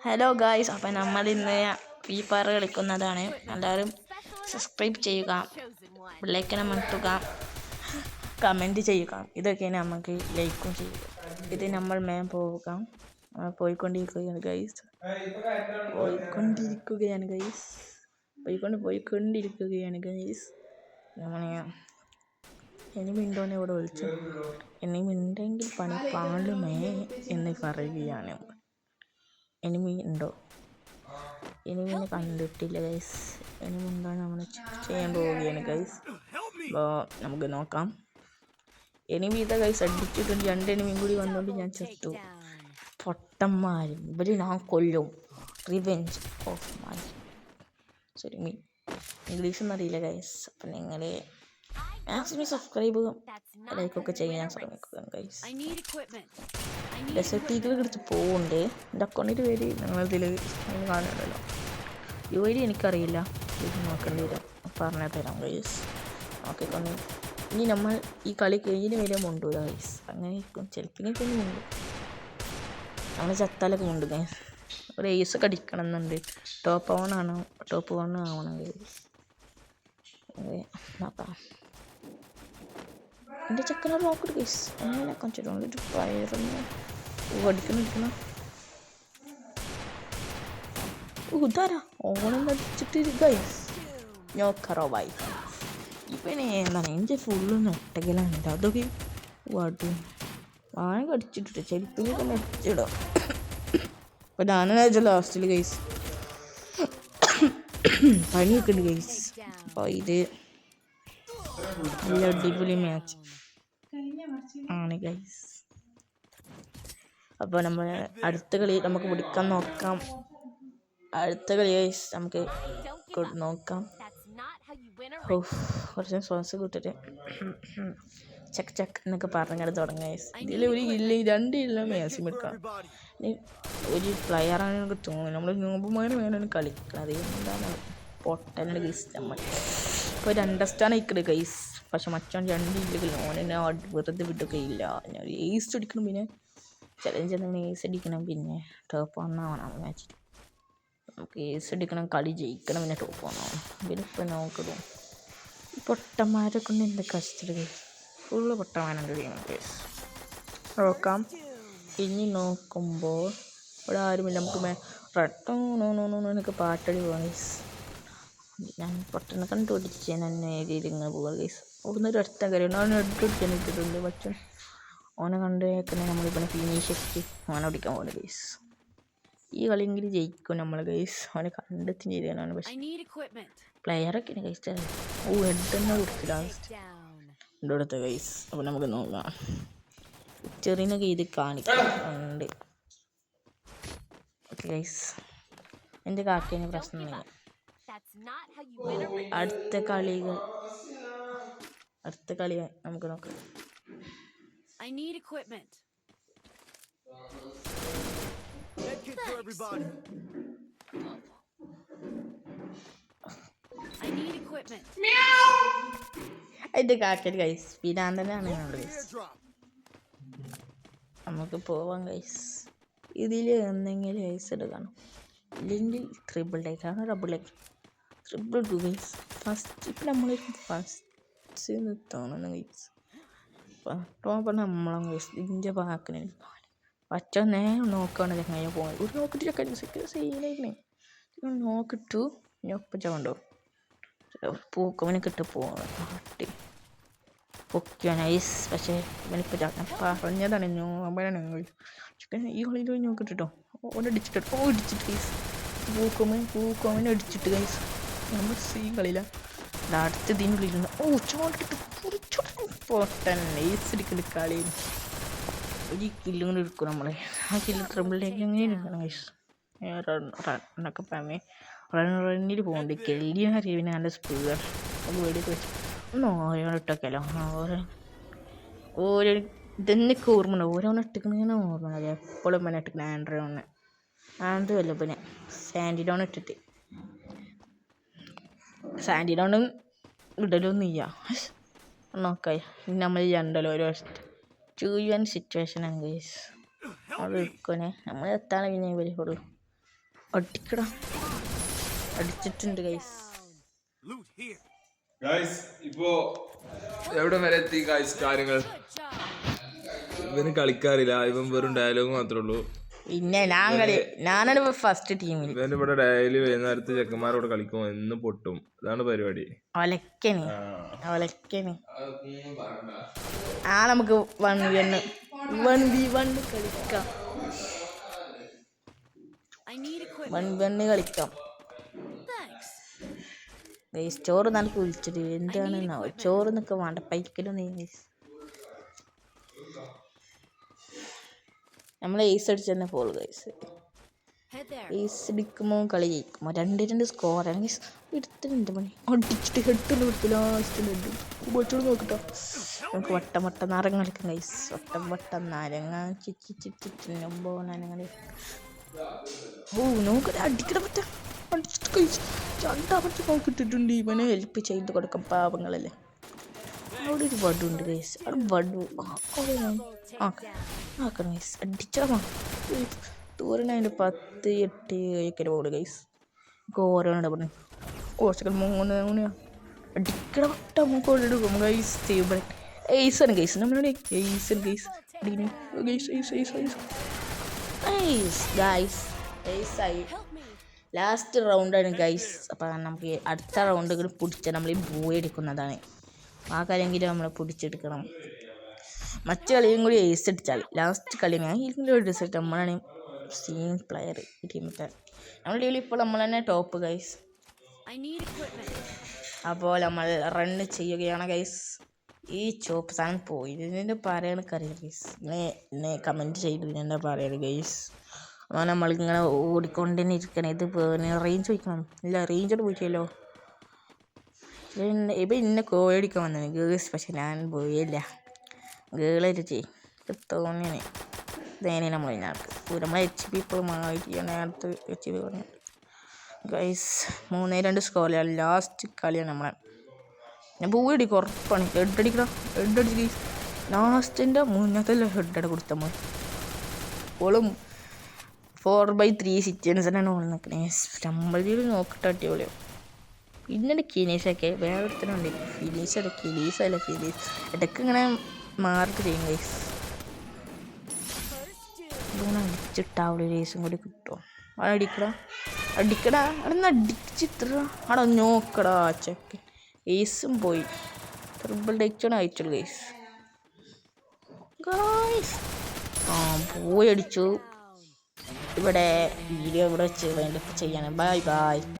Hello guys, അപ്പം നമ്മൾ ഇന്ന് ഫ്രീ ഫയർ കളിക്കുന്നതാണ്. എല്ലാവരും സബ്സ്ക്രൈബ് ചെയ്യുക, ബെല്ലൈക്കൺ അമർത്തുക, കമൻറ്റ് ചെയ്യുക. ഇതൊക്കെയാണ് നമുക്ക് ലൈക്കും ചെയ്യുക. ഇത് നമ്മൾ പോവുക പോയിക്കൊണ്ടിരിക്കുകയാണ് ഗൈസ്. പോയിക്കൊണ്ടിരിക്കുകയാണ് ഗൈസ്. നമ്മൾ എനിമിണ്ടോന്ന് ഇവിടെ വിളിച്ചു. എനിമിണ്ടെങ്കിൽ പണി പാളുമേ എന്ന് പറയുകയാണ്. എനിമി ഉണ്ടോ? എനിമിനെ കണ്ടിട്ടില്ല ഗൈസ്. എനിമി ഉണ്ടോ നമ്മൾ ചെക്ക് ചെയ്യാൻ പോവുകയാണ് ഗൈസ്. അപ്പോൾ നമുക്ക് നോക്കാം. എനിമി ഇതാ ഗൈസ് അടിച്ചിട്ടുണ്ട്. 2 എനിമിയും കൂടി വന്നുകൊണ്ട് ഞാൻ ചത്തു. പൊട്ടന്മാരും ഇവര് ഞാൻ കൊല്ലും. Revenge of my sorry me ഇംഗ്ലീഷൊന്നും അറിയില്ല ഗൈസ്. അപ്പം നിങ്ങൾ മാക്സിമം സബ്സ്ക്രൈബ് ലൈക്കൊക്കെ ചെയ്യാൻ ശ്രമിക്കുക ഗൈസ്. ഡെസേർട്ട് ഈഗിൾ എടുത്ത് പോകുന്നുണ്ട്. എൻ്റെ അക്കൗണ്ടിൻ്റെ പേര് നിങ്ങളിതിൽ കാണുന്നുണ്ടല്ലോ. UID എനിക്കറിയില്ല, ഇത് നോക്കേണ്ടി വരും. പറഞ്ഞു തരാം ഗൈസ്. നോക്കിക്കൊണ്ട് ഇനി നമ്മൾ ഈ കളി കഴിഞ്ഞ് വരെ മുണ്ടൂല ഗൈസ്. അങ്ങനെ ഇരിക്കും. ചിലപ്പോൾ മുണ്ട് നമ്മൾ ചത്താലൊക്കെ മുണ്ട് ഗൈസ്. ഒരു ഏസൊക്കെ അടിക്കണം എന്നുണ്ട്. ടോപ്പ് 1 ആവണം ഗൈസ്. നോക്കാം. എൻ്റെ ചെക്കനെ നോക്കട്ടെ ഗൈസ്. അങ്ങനെ കുറച്ചിട്ടുണ്ട് ഫയറിന് അടിക്കണം. ഉദാരാ ഓണം അടിച്ചിട്ട് ഗൈസ് നോക്കറോവായി. ഇവനെ എന്താണ് എൻ്റെ ഫുള്ള് നൊട്ടകലാണ്. അതൊക്കെ വാട്ടും വാഴ അടിച്ചിട്ടിട്ട് ചെരുപ്പിനെ തന്നെ അടിച്ചിടാം. അപ്പോൾ ഞാനാച്ച ലാസ്റ്റിൽ ഗൈസ് പണിയൊക്കെ ഉണ്ട് ഗൈസ്. അപ്പോൾ ഇത് നല്ല അടിപൊളി മാച്ച് ആണ് ഗൈസ്. അപ്പോൾ നമ്മൾ അടുത്ത കളി നമുക്ക് പിടിക്കാൻ നോക്കാം. അടുത്ത കളി ഗൈസ് നമുക്ക് നോക്കാം. കുറച്ച് ശ്വാസം കൂട്ടിട്ട് ചക്ക് ചക്ക് എന്നൊക്കെ പറഞ്ഞിട്ട് തുടങ്ങുക ഗൈസ്. ഇതിൽ ഒരു ഇല്ല 2 ഇല്ല മാക്സിമം എടുക്കാം. ഒരു പ്ലെയറാണ് നമുക്ക് തോന്നുന്നത്. നമ്മൾ നോമ്പുമാരെ വേണം കളിക്കുന്നത്. എന്താണ് പൊട്ടൻ്റെ ഗൈസ്. നമ്മൾ ഇപ്പോൾ 2 സ്റ്റാർ ആയിക്കട് ഗൈസ്. പക്ഷെ മച്ചാൻ 2 ഇല്ലെങ്കിൽ ഓനെന്നെ വെറുതെ വിട്ടൊക്കെ ഇല്ല. ഞാൻ ഏസ് അടിക്കണം. പിന്നെ ചലഞ്ച് എന്തെങ്കിലും ഏസ് അടിക്കണം. പിന്നെ ടോപ്പ് 1 ആവണം മാച്ചിൽ. നമുക്ക് ഏസ് അടിക്കണം, കളി ജയിക്കണം, പിന്നെ ടോപ്പ് 1 ആവണം. ഇവരിപ്പോൾ നോക്കണം. ഈ പൊട്ടന്മാരെ കൊണ്ട് എന്ത് കഷ്ടം ഗൈസ്. Full പൊട്ടന്മാരുണ്ട് guys. നോക്കാം. ഇനി നോക്കുമ്പോൾ ഇവിടെ ആരുമില്ല. നമുക്ക് റട്ടോ എന്നൊക്കെ പാട്ടടി പോകാം ഗൈസ്. ഞാൻ പൊട്ടനെ കണ്ടുപിടിച്ച് ഞാൻ രീതിയിൽ ഇങ്ങനെ പോകാം ഗൈസ്. അവിടുന്ന് ഒരു അടുത്ത കാര്യം അവനെ എടുത്തിടിക്കാൻ ഇട്ടിട്ടുണ്ട്. പക്ഷേ ഓനെ കണ്ടുവെക്കണേ നമ്മളിപ്പോൾ ഫിനിഷ് ആക്കി ഓനെ ഓടിക്കാൻ പോകുന്നത് ഗൈസ്. ഈ കളിയെങ്കിൽ ജയിക്കും നമ്മൾ ഗൈസ്. അവനെ കണ്ടെത്തി ചെയ്താണ്. പക്ഷേ പ്ലെയറൊക്കെ ഗൈസ് ഹെഡെന്നെ കൊടുത്തു ലാസ്റ്റ് എൻ്റെ അടുത്ത ഗൈസ്. അപ്പോൾ നമുക്ക് നോക്കാം. ചെറിയൊക്കെ ഇത് കാണിക്കുന്നുണ്ട്. ഓക്കെ ഗൈസ്, എൻ്റെ കാക്കേനെ പ്രശ്നമില്ല. അടുത്ത കളി നമുക്ക് നോക്കാം. എൻ്റെ കാക്കൻ ഗൈസ് പിരാന്തനാണ് ഗൈസ്. നമുക്ക് പോവാം ഗൈസ്. ഇതിൽ എന്തെങ്കിലും ഗൈസ് എടുക്കണം. ഇല്ലെങ്കിൽ ട്രിപ്പിൾ ടു ഗൈസ്. ഫസ്റ്റ് ഇപ്പം നമ്മൾ ഫസ്റ്റ് തോന്നുന്നു ഗൈസ്. പറഞ്ഞാൽ നമ്മളാണ് ഗൈസ്. ഇതിൻ്റെ പാക്കിന് പച്ച നേരം നോക്കുകയാണ് ചങ്ങനെ പോകാൻ. ഒരു നോക്കിട്ട് സീനായിരുന്നു. നോക്കിട്ടു ഞൊപ്പച്ച കണ്ടോ പൂക്കവനെ കിട്ടി പോകണം. പാട്ടി പൊക്കിയാണ് ഐസ്. പക്ഷേ ഇവനിപ്പോൾ ചാട്ടം പറഞ്ഞതാണ് ഞോമ്പനാണ് ചിക്കൻ. ഈ കളിയിൽ നോക്കിട്ടോ ഇടിച്ചിട്ട് ഗൈസ്. പൂക്കോമനെ അടിച്ചിട്ട് ഗൈസ്. നമ്മൾ കളിയില്ല. അടുത്ത ഇതിനുള്ളിൽ ചോണ്ടിട്ട് പൊട്ടൻ ഐസ് എടുക്കുന്ന കളി. ഒരു കില്ലും കൂടി എടുക്കും നമ്മളെ. ആ കില്ല് ട്രിപ്പിളിലേക്ക് എങ്ങനെ എടുക്കണം ഗൈസ്. റണ്ണൊക്കെ പറഞ്ഞ് റണ്ണിൽ പോകുന്നുണ്ട്. കെല്ലിനെ അറിയാൻ നല്ല സ്പീഡ്. അത് വേടിയൊക്കെ വെച്ച് ഓരോന്നിട്ടൊക്കെയല്ലോ. ഓരോ ഇതെന്നൊക്കെ ഓർമ്മ ഉണ്ട്. ഓരോന്ന് ഇട്ടിക്കണേന്ന് ഓർമ്മ ഉണ്ട്. എപ്പോഴും പിന്നെ ഇട്ടിക്കണം. ആൻഡ്രോ അല്ല പിന്നെ സാൻഡിലോൺ ഇട്ടിട്ട് സാൻഡിലോണും ഇടലൊന്നും ഇല്ല. നോക്കാം. നമ്മൾ രണ്ടല്ലോ ഒരു സിറ്റുവേഷനാണ് ഗൈസ്. അത് എടുക്കണേ നമ്മൾ എത്താണ് പിന്നെ വരുള്ളൂ. അടിക്കടാ. അടിച്ചിട്ടുണ്ട് ഗൈസ്. ഇപ്പോ എവിടെ വരെ എത്തി ഗൈസ് കാര്യങ്ങൾ? ഇവന് കളിക്കാറില്ല, ഇവൻ വെറും ഡയലോഗ് മാത്രമേ ഉള്ളൂ. പിന്നെ ഞാനാണ് ഫസ്റ്റ് ടീമിൽ. ഇവൻ ഇവിടെ ഡയലി വൈകുന്നേരത്ത് ചെക്കന്മാരോട് കളിക്കും, എന്ന് പൊട്ടും. അതാണ് പരിപാടി. ഒലക്കന് നമുക്ക് 1v1 കളിക്കാം. 1v1 കളിക്കാം. ചോറ് നമുക്ക് വിളിച്ചിട്ട് എന്താണ് ചോറ് നിൽക്കാൻ വേണ്ട പൈക്കലും നീ. നമ്മൾ ഏസ് അടിച്ച് തന്നെ പോളു ഗൈസ്. ഏസ് അടിക്കുമ്പോൾ കളി ജയിക്കുമോ? 2-2 സ്കോർ ആണെങ്കിൽ എടുത്തിട്ടുണ്ട് പണി. അടിച്ചിട്ട് ഹെഡൊന്നും എടുത്തു. ലാസ്റ്റ് ഹെഡ് ബോച്ചോട് നോക്കട്ടോ. നമുക്ക് വട്ടം നാരങ്ങ കളിക്കാം ഗൈസ്. വട്ടം നാരങ്ങ ചിച്ചിച്ചിച്ചിട്ടുമ്പോൾ നമുക്ക് അടിക്കട പറ്റാം. അടിച്ചിട്ട് കഴിച്ച് രണ്ടാമത്തെ നോക്കിയിട്ടിട്ടുണ്ട്. ഇവനെ ഹെൽപ്പ് ചെയ്ത് കൊടുക്കാം, പാവങ്ങളല്ലേ. അവിടെ ഒരു വടുണ്ട് ഗൈസ്. അവിടെ വടു ആക്കണം ഗൈസ്. അടിച്ചാൽ ദൂരനതിൻ്റെ 10-8 പോകട് ഗൈസ്. ഓരോടെ പറഞ്ഞു കുറച്ചൊക്കെ 3 അടിക്കട വട്ട മൂക്കോടുക്കും ഗൈസ്. ഫേവറേറ്റ് ഏസാണ് ഗൈസ്. നമ്മളുടെ ഏസാണ് ഗൈസ്. ഏസായി ലാസ്റ്റ് റൗണ്ടാണ് ഗൈസ്. അപ്പം നമുക്ക് അടുത്ത റൗണ്ട് പിടിച്ചാൽ നമ്മൾ ഈ ബോയ് എടുക്കുന്നതാണ്. ആ കളിയെങ്കിലും നമ്മൾ പിടിച്ചെടുക്കണം. മറ്റു കളിയും കൂടി ഏസ് അടിച്ചാൽ ലാസ്റ്റ് കളി റിസൾട്ട് നമ്മളാണ് സീൻ പ്ലെയർ ടീമത്തെ. നമ്മുടെ ടീമിൽ ഇപ്പോൾ നമ്മൾ തന്നെ ടോപ്പ് ഗൈസ്. അപ്പോൾ നമ്മൾ റണ്ണ് ചെയ്യുകയാണ് ഗൈസ്. ഈ ചോപ്പ് സാധനം പോയി ഇതിൻ്റെ പറയണക്കറിയില്ല ഗൈസ്. ഇങ്ങനെ കമൻറ്റ് ചെയ്തു എന്താ പറയുക ഗൈസ്. അപ്പോൾ നമ്മളിങ്ങനെ ഓടിക്കൊണ്ട് തന്നെ ഇരിക്കണം. ഇത് റേഞ്ച് വയ്ക്കണം. ഇല്ല റേഞ്ചോട് പോയിട്ടില്ലല്ലോ. ഇപ്പം ഇന്നെ കോഴടിക്കാൻ വന്നത് ഗേൾസ്. പക്ഷെ ഞാൻ പോയില്ല. ഗേളായിട്ട് തോന്നിയാണ് ഇതേനെ നമ്മൾ നമ്മളെ HP ഇപ്പോൾ മാറ്റിയാണ്. അടുത്ത് HP പറഞ്ഞു ഗൈസ്. 3-2 സ്കോറിലാണ്. ലാസ്റ്റ് കളിയാണ് നമ്മളെ. ഞാൻ പോയിടിക്കും ഉറപ്പാണ്. ഹെഡടിക്കണം. ഹെഡടിച്ച് ഗൈസ്. ലാസ്റ്റിൻ്റെ മുന്നത്തെ ഹെഡട കൊടുത്ത നമ്മൾ ഓളും 4/3 സിറ്റുവേഷനാണ് ഓൾ നിൽക്കണേ. നമ്മളിൽ നോക്കിട്ട് അടിപൊളിയോ. പിന്നെ കിനീഷൊക്കെ വേറെ ഒരുത്തനുണ്ട്. കിലീസല്ല ഫിലീസ്. ഇടയ്ക്ക് ഇങ്ങനെ മാർക്ക് ചെയ്യും ഗൈസ്. ഇങ്ങനെ അടിച്ചിട്ടാവുള്ള റേസും കൂടി കിട്ടുമോ? അവിടെ അടിക്കടാ അവിടെ നിന്ന് അടിച്ചിത്ര അവിടെ നോക്കടാ ചെക്ക്. ഏസും പോയി. ട്രിപ്പിൾ ഡെച്ചോടെ അയച്ചുള്ളൂ ഗൈസ്. പോയി അടിച്ചു. ഇവിടെ വീഡിയോ ഇവിടെ വെച്ച് വൈൻഡപ്പ് ചെയ്യാണ്. ബൈ.